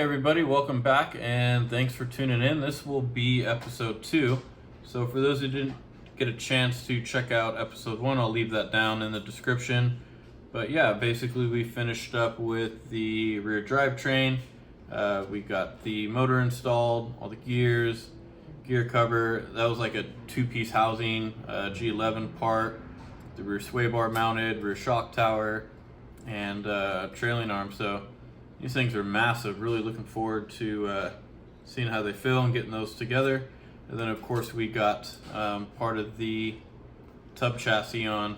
everybody, welcome back and thanks for tuning in. This will be episode 2. So for those who didn't get a chance to check out episode 1, I'll leave that down in the description. But yeah, basically we finished up with the rear drivetrain. We got the motor installed, all the gears, gear cover. That was like a 2-piece housing, G11 part, the rear sway bar mounted, rear shock tower, and trailing arm. So these things are massive. Really looking forward to seeing how they feel and getting those together. And then of course we got part of the tub chassis on.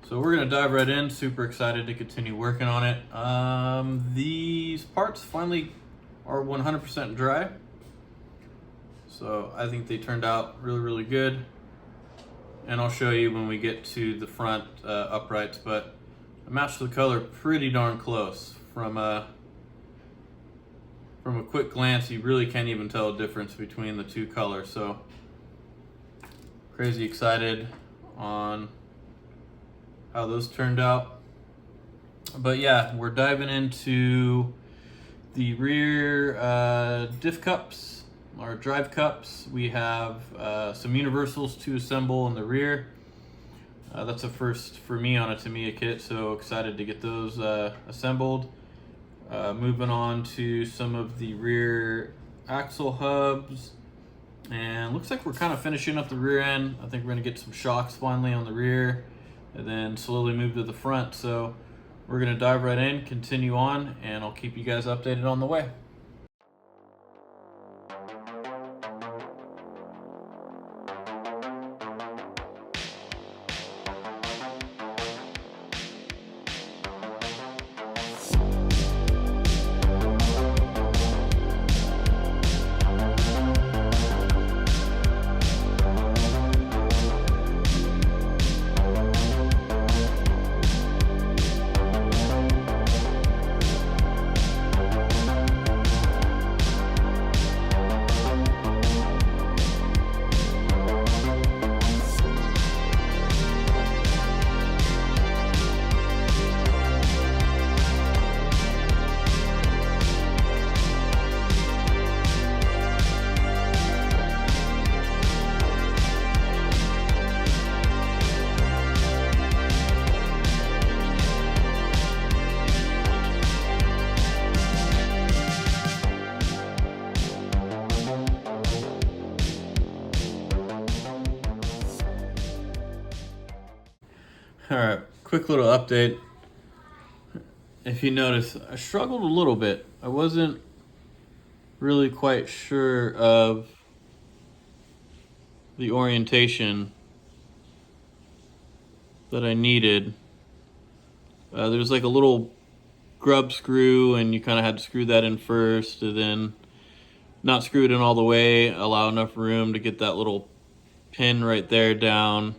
So we're gonna dive right in. Super excited to continue working on it. These parts finally are 100% dry. So I think they turned out really good. And I'll show you when we get to the front uprights, but I matched the color pretty darn close. From a quick glance, you really can't even tell a difference between the two colors. So crazy excited on how those turned out. But yeah, we're diving into the rear diff cups, our drive cups. We have some universals to assemble in the rear. That's a first for me on a Tamiya kit, so excited to get those assembled. Moving on to some of the rear axle hubs, and looks like we're kind of finishing up the rear end. I think we're gonna get some shocks finally on the rear and then slowly move to the front. So we're gonna dive right in, continue on, and I'll keep you guys updated on the way. All right, quick little update. If you notice, I struggled a little bit. I wasn't really quite sure of the orientation that I needed. There's like a little grub screw, and you kind of had to screw that in first, and then not screw it in all the way, allow enough room to get that little pin right there down.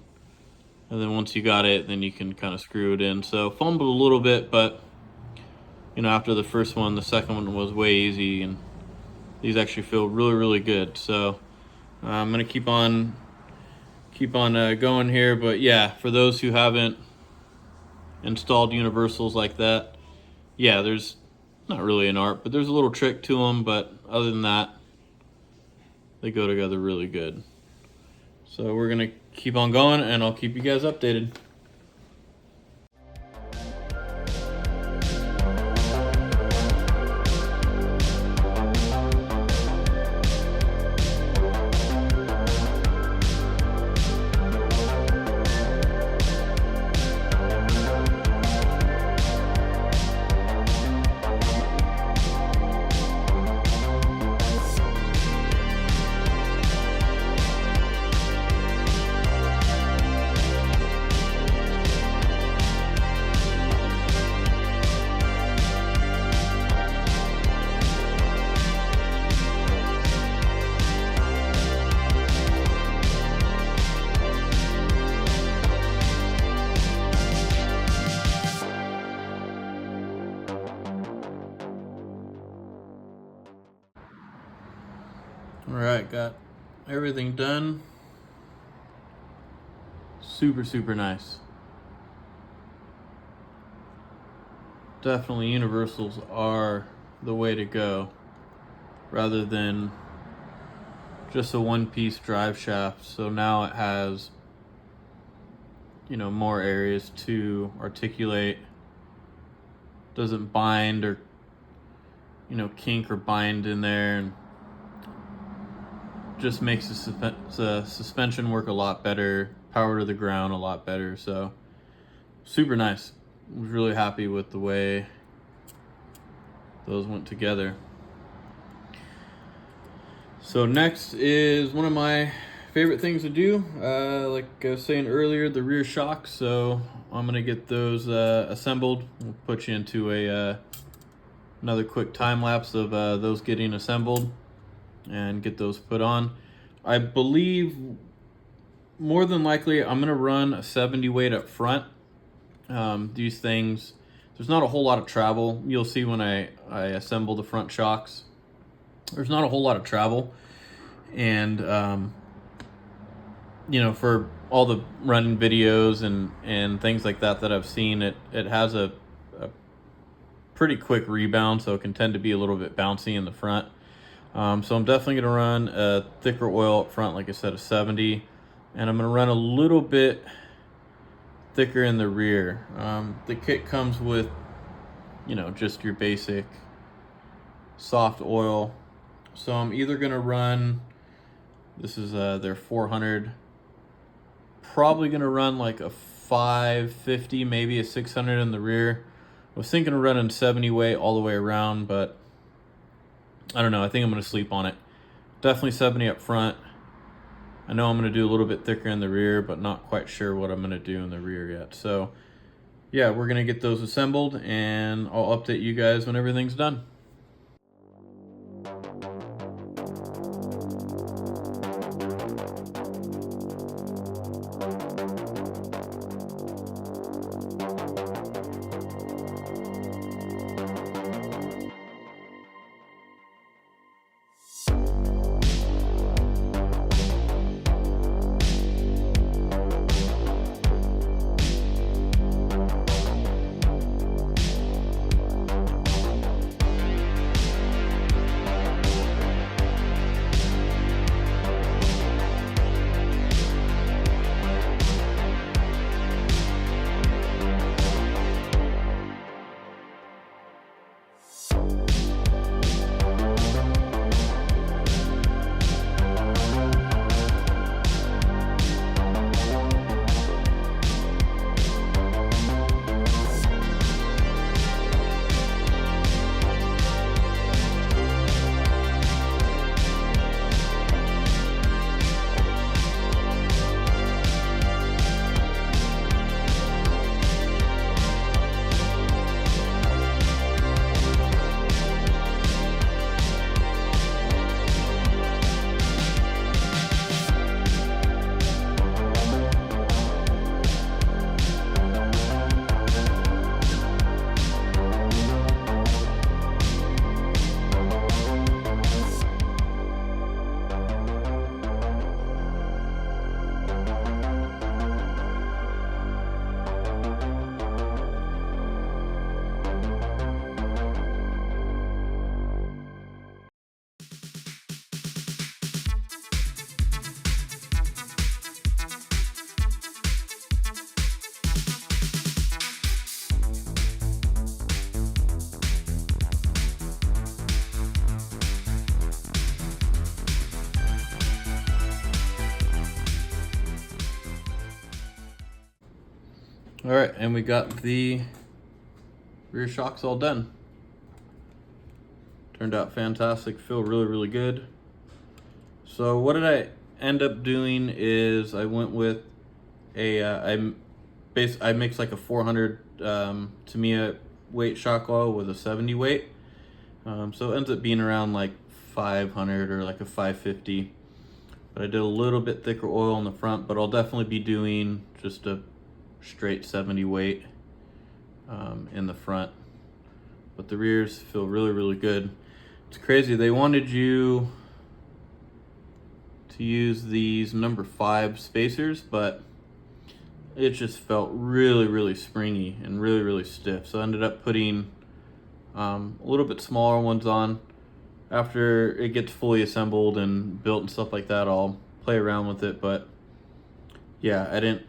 And then once you got it, then you can kind of screw it in. So fumbled a little bit, but you know, after the first one, the second one was way easy, and these actually feel really good. So I'm gonna keep on going here. But yeah, for those who haven't installed universals like that, yeah, there's not really an art, but there's a little trick to them. But other than that, they go together really good. So we're gonna keep on going, and I'll keep you guys updated. All right, got everything done. Super nice. Definitely universals are the way to go. rather than just a one-piece drive shaft. So now it has, you know, more areas to articulate. Doesn't bind or, you know, kink or bind in there, and just makes the suspension work a lot better, power to the ground a lot better. So super nice. I was really happy with the way those went together. So next is one of my favorite things to do, like I was saying earlier, the rear shocks. So I'm gonna get those assembled. We'll put you into another quick time lapse of those getting assembled and get those put on. I believe more than likely I'm gonna run a 70 weight up front. These things, there's not a whole lot of travel. You'll see when I assemble the front shocks, there's not a whole lot of travel. And you know, for all the running videos and things like that I've seen, it has a pretty quick rebound, so it can tend to be a little bit bouncy in the front. So I'm definitely going to run a thicker oil up front, like I said, a 70, and I'm going to run a little bit thicker in the rear. The kit comes with, you know, just your basic soft oil. So I'm either going to run, this is their 400, probably going to run like a 550, maybe a 600 in the rear. I was thinking of running 70 weight all the way around, but I don't know. I think I'm going to sleep on it. Definitely 70 up front. I know I'm going to do a little bit thicker in the rear, but not quite sure what I'm going to do in the rear yet. So yeah, we're going to get those assembled, and I'll update you guys when everything's done. All right, and we got the rear shocks all done. Turned out fantastic, feel really, really good. So what did I end up doing is I went with I mixed like a 400 Tamiya weight shock oil with a 70 weight. So it ends up being around like 500 or like a 550. But I did a little bit thicker oil in the front, but I'll definitely be doing just a straight 70 weight in the front. But the rears feel really, really good. It's crazy, they wanted you to use these number 5 spacers, but it just felt really, really springy and really, really stiff. So I ended up putting a little bit smaller ones on. after it gets fully assembled and built and stuff like that, I'll play around with it. But yeah, I didn't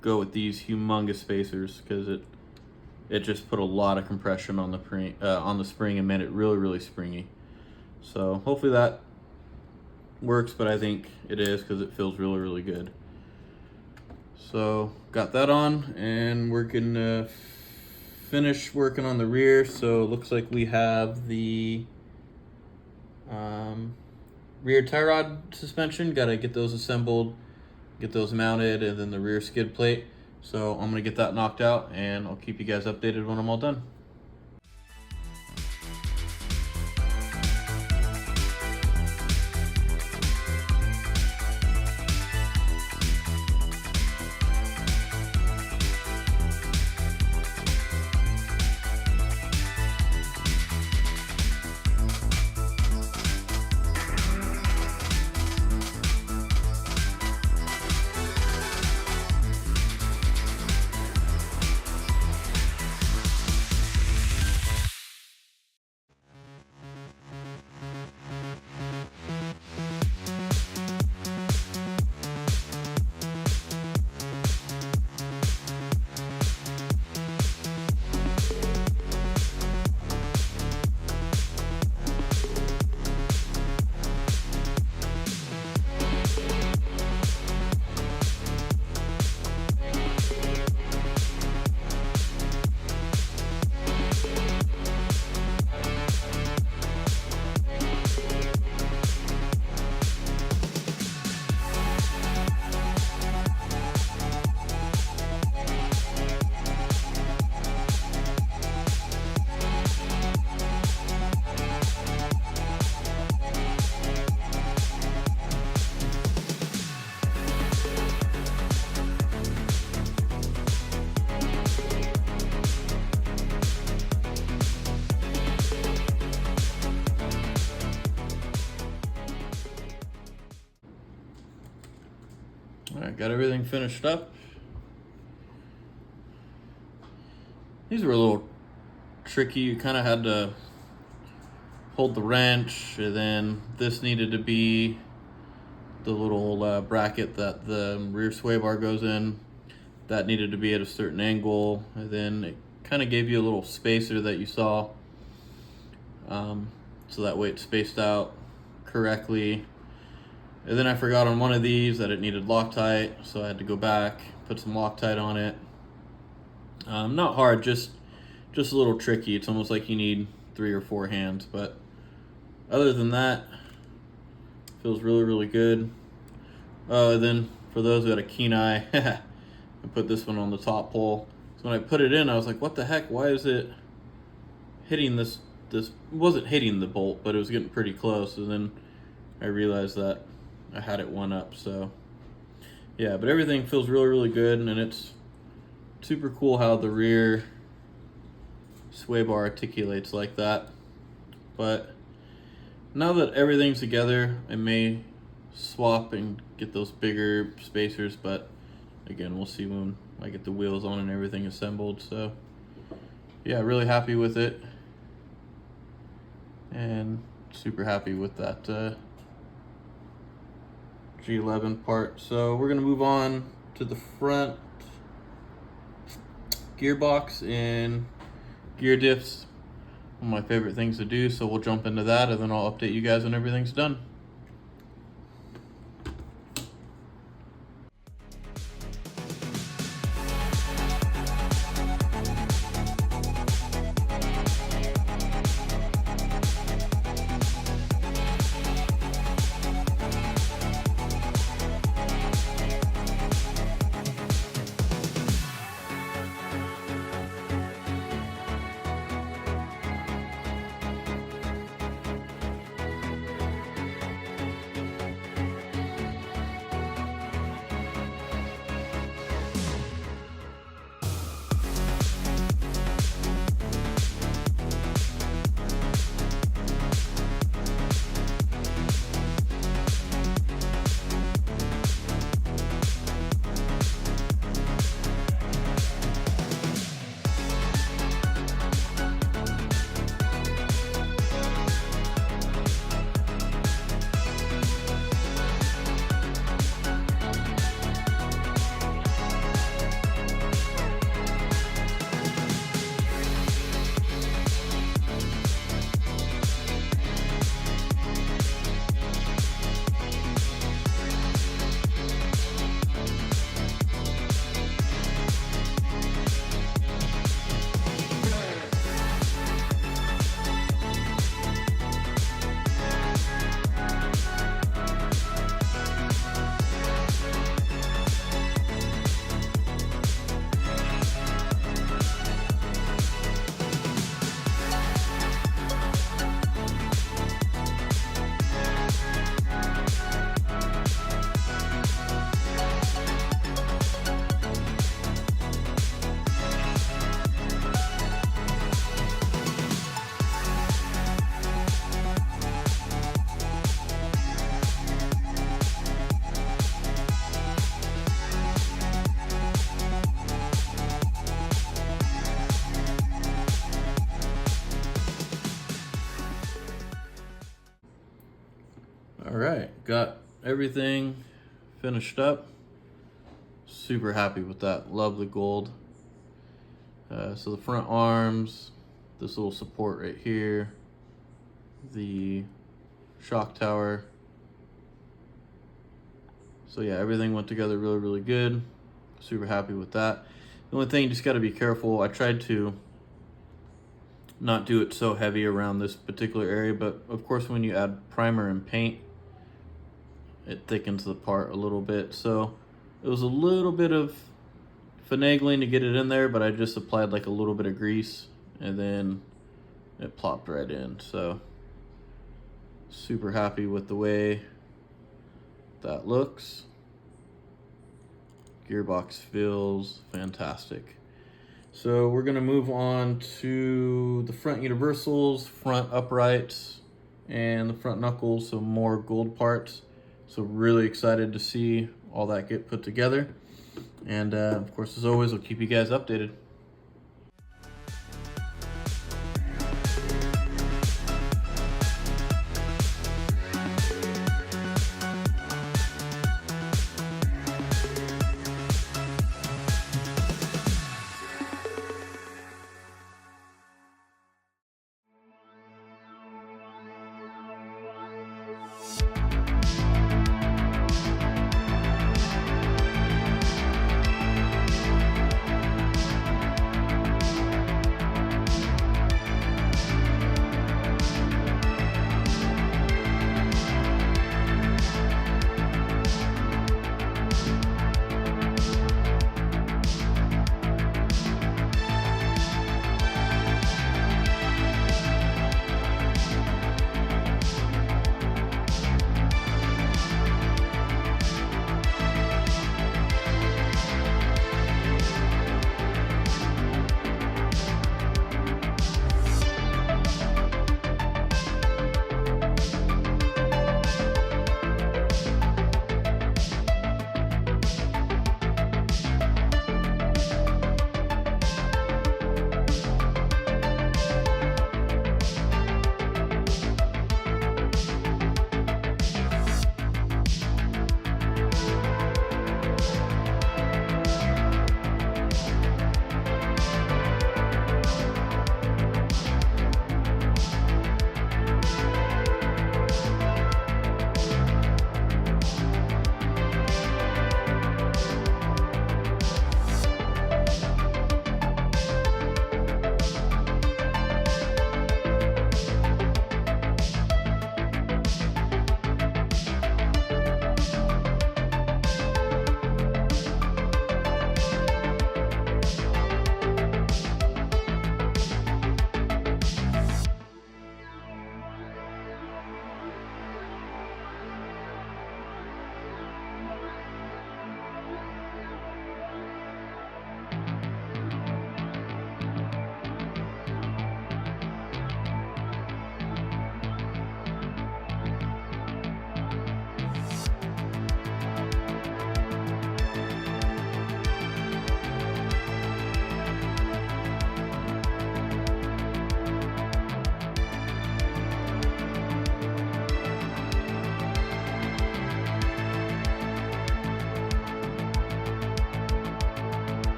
go with these humongous spacers because it just put a lot of compression on the spring and made it really springy. So hopefully that works, but I think it is because it feels really good. So got that on, and we're gonna finish working on the rear. So it looks like we have the rear tie rod suspension. Got to get those assembled, get those mounted, and then the rear skid plate. So I'm gonna get that knocked out, and I'll keep you guys updated when I'm all done. Alright, got everything finished up. These were a little tricky. You kind of had to hold the wrench, and then this needed to be the little bracket that the rear sway bar goes in. That needed to be at a certain angle, and then it kind of gave you a little spacer that you saw, so that way it spaced out correctly. And then I forgot on one of these that it needed Loctite, so I had to go back, put some Loctite on it. Not hard, just a little tricky. It's almost like you need 3 or 4 hands, but other than that, feels really good. Then for those who had a keen eye, I put this one on the top pole. So when I put it in, I was like, what the heck? Why is it hitting this? It wasn't hitting the bolt, but it was getting pretty close. And then I realized that I had it one up. So yeah, but everything feels really good, and it's super cool how the rear sway bar articulates like that. But now that everything's together, I may swap and get those bigger spacers, but again, we'll see when I get the wheels on and everything assembled. So yeah, really happy with it, and super happy with that G11 part. So we're gonna move on to the front gearbox and gear diffs. One of my favorite things to do, so we'll jump into that, and then I'll update you guys when everything's done. got everything finished up. Super happy with that. Love the gold. So the front arms, this little support right here, the shock tower. So yeah, everything went together really good. Super happy with that. The only thing, you just got to be careful. I tried to not do it so heavy around this particular area, but of course when you add primer and paint, it thickens the part a little bit. So it was a little bit of finagling to get it in there, but I just applied like a little bit of grease and then it plopped right in. So super happy with the way that looks. Gearbox feels fantastic. So we're gonna move on to the front universals, front uprights, and the front knuckles, so more gold parts. So really excited to see all that get put together. And of course, as always, we'll keep you guys updated.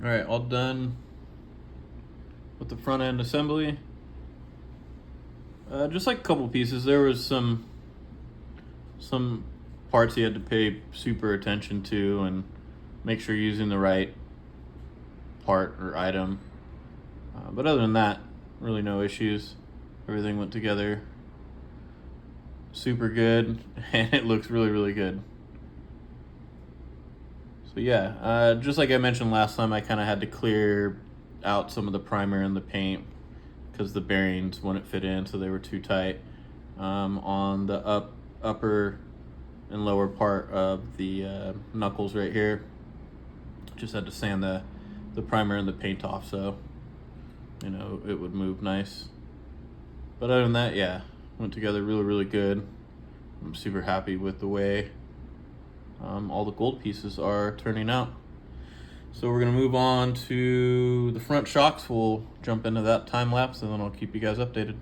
All right, all done with the front end assembly. Just like a couple pieces. There was some parts you had to pay super attention to and make sure you're using the right part or item. But other than that, really no issues. Everything went together super good and it looks really good. So yeah, just like I mentioned last time, I kind of had to clear out some of the primer and the paint because the bearings wouldn't fit in, so they were too tight. On the upper and lower part of the knuckles right here. Just had to sand the primer and the paint off so you know it would move nice. But other than that, yeah, went together really good. I'm super happy with the way all the gold pieces are turning out. So we're gonna move on to the front shocks. We'll jump into that time lapse and then I'll keep you guys updated.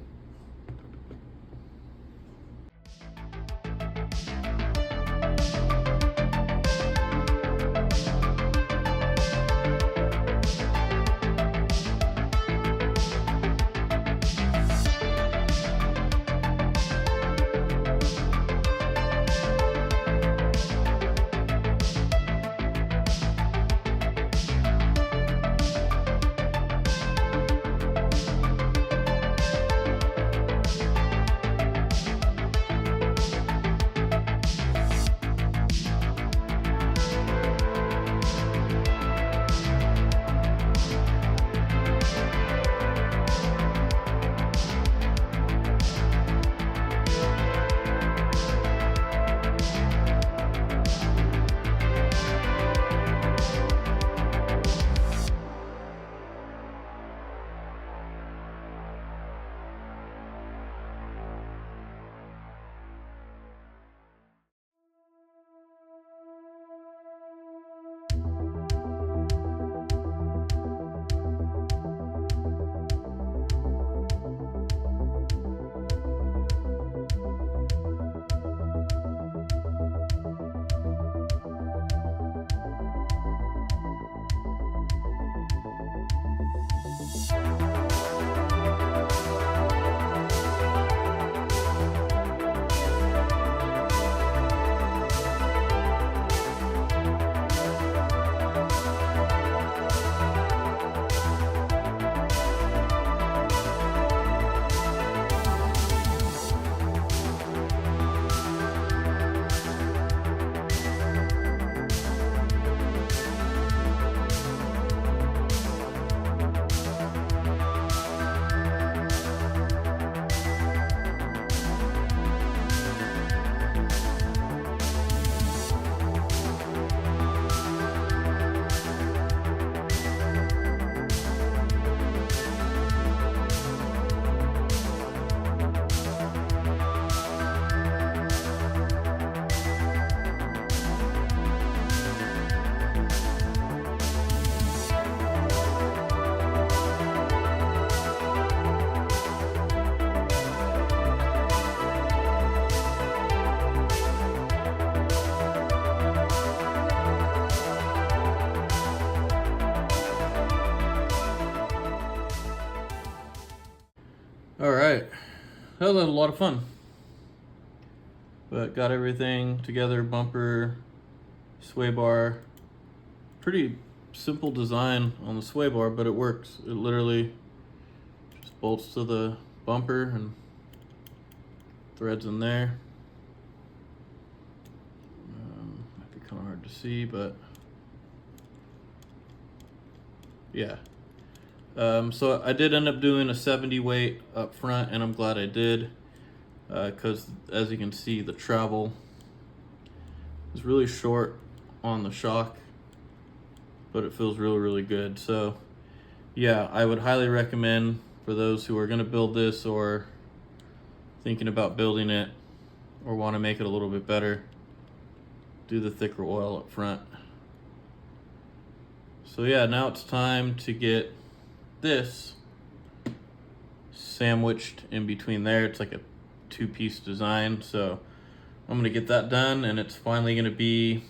All right, that was a lot of fun. But got everything together, bumper, sway bar. Pretty simple design on the sway bar, but it works. It literally just bolts to the bumper and threads in there. Might be kind of hard to see, but yeah. So I did end up doing a 70 weight up front, and I'm glad I did, because as you can see, the travel is really short on the shock, but it feels really good. So yeah, I would highly recommend for those who are going to build this or thinking about building it or want to make it a little bit better, do the thicker oil up front. So yeah, now it's time to get this sandwiched in between there. It's like a two-piece design, so I'm gonna get that done, and it's finally gonna be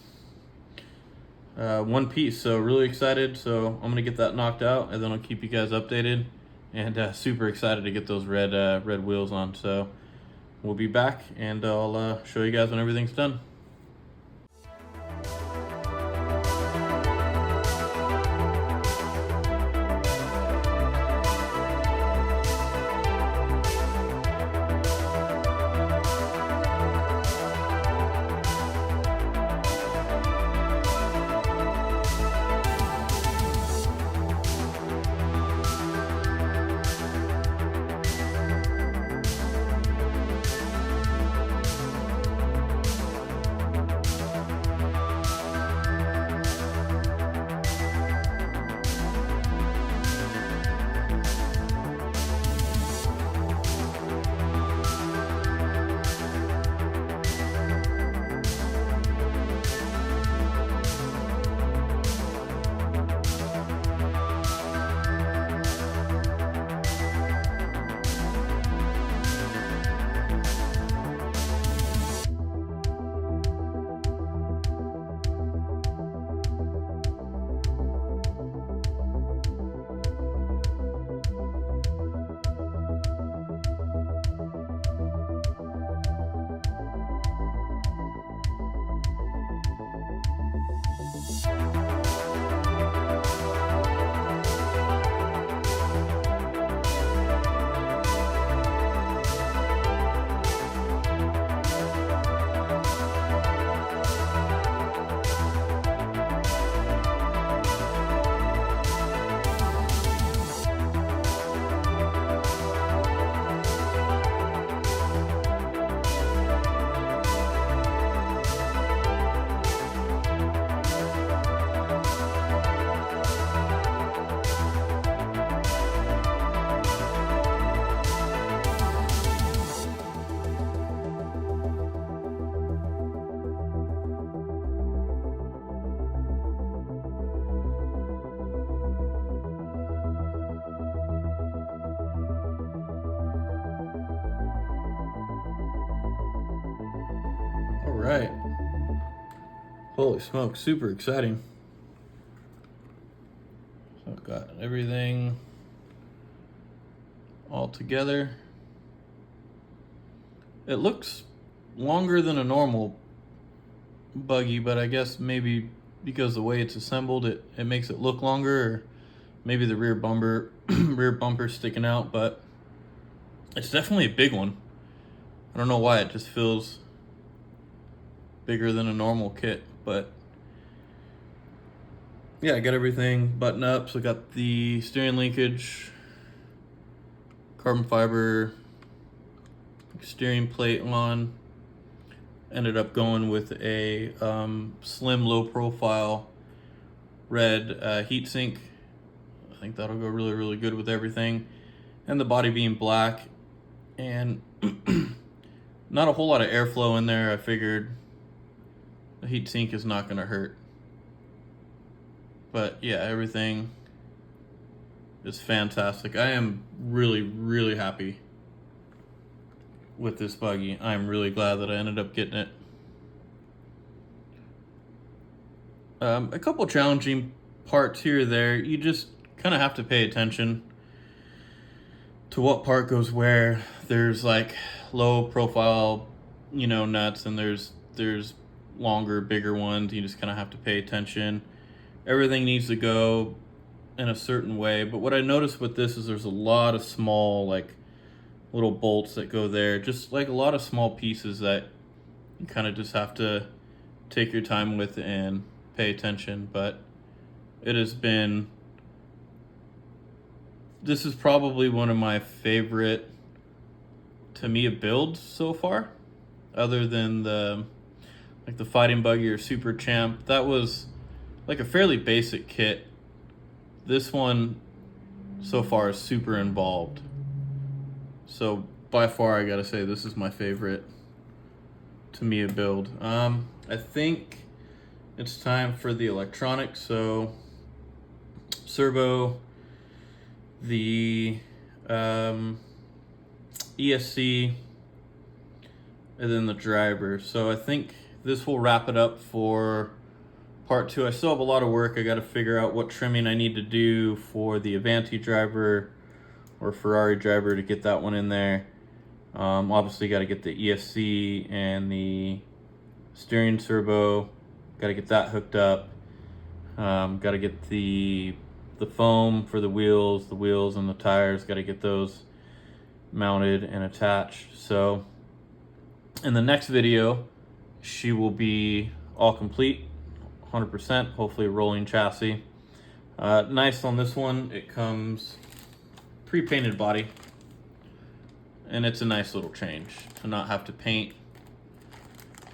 one piece. So really excited. So I'm gonna get that knocked out, and then I'll keep you guys updated. And super excited to get those red wheels on. So we'll be back, and I'll show you guys when everything's done. right. Holy smoke, super exciting. So I've got everything all together. It looks longer than a normal buggy, but I guess maybe because the way it's assembled, it makes it look longer, or maybe the rear bumper's sticking out, but it's definitely a big one. I don't know why, it just feels bigger than a normal kit, but yeah, I got everything buttoned up. So I got the steering linkage, carbon fiber steering plate on. Ended up going with a slim, low profile red heatsink. I think that'll go really, really good with everything. And the body being black and not a whole lot of airflow in there. I figured the heatsink is not gonna hurt. But yeah, everything is fantastic. I am really, really happy with this buggy. I'm really glad that I ended up getting it. A couple challenging parts here or there. You just kind of have to pay attention to what part goes where. There's like low profile, nuts, and there's longer, bigger ones. You just kind of have to pay attention. Everything needs to go in a certain way. But what I noticed with this is there's a lot of small, like, little bolts that go there, just like a lot of small pieces that you kind of just have to take your time with and pay attention. But it has been, this is probably one of my favorite Tamiya builds so far, other than the Fighting Buggy or Super Champ. That was like a fairly basic kit. This one so far is super involved. So by far, I gotta say, this is my favorite Tamiya build. I think it's time for the electronics. So servo, the ESC, and then the driver. So I think this will wrap it up for part 2. I still have a lot of work. I gotta figure out what trimming I need to do for the Avanti driver or Ferrari driver to get that one in there. Obviously got to get the ESC and the steering servo, got to get that hooked up. Got to get the foam for the wheels and the tires, got to get those mounted and attached. So in the next video, she will be all complete, 100%, hopefully a rolling chassis. Nice on this one, it comes pre-painted body, and it's a nice little change to not have to paint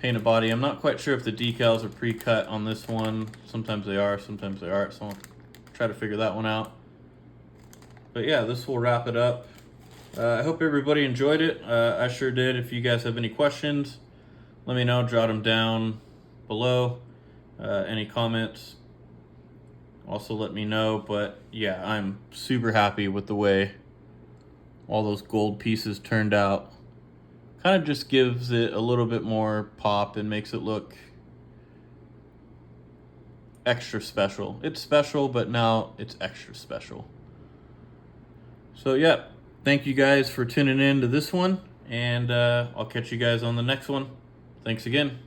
a body. I'm not quite sure if the decals are pre-cut on this one. Sometimes they are, sometimes they aren't, so I'll try to figure that one out. But yeah, this will wrap it up. I hope everybody enjoyed it. I sure did. If you guys have any questions, let me know, jot them down below. Any comments, also let me know. But yeah, I'm super happy with the way all those gold pieces turned out. Kind of just gives it a little bit more pop and makes it look extra special. It's special, but now it's extra special. So yeah, thank you guys for tuning in to this one, and I'll catch you guys on the next one. Thanks again.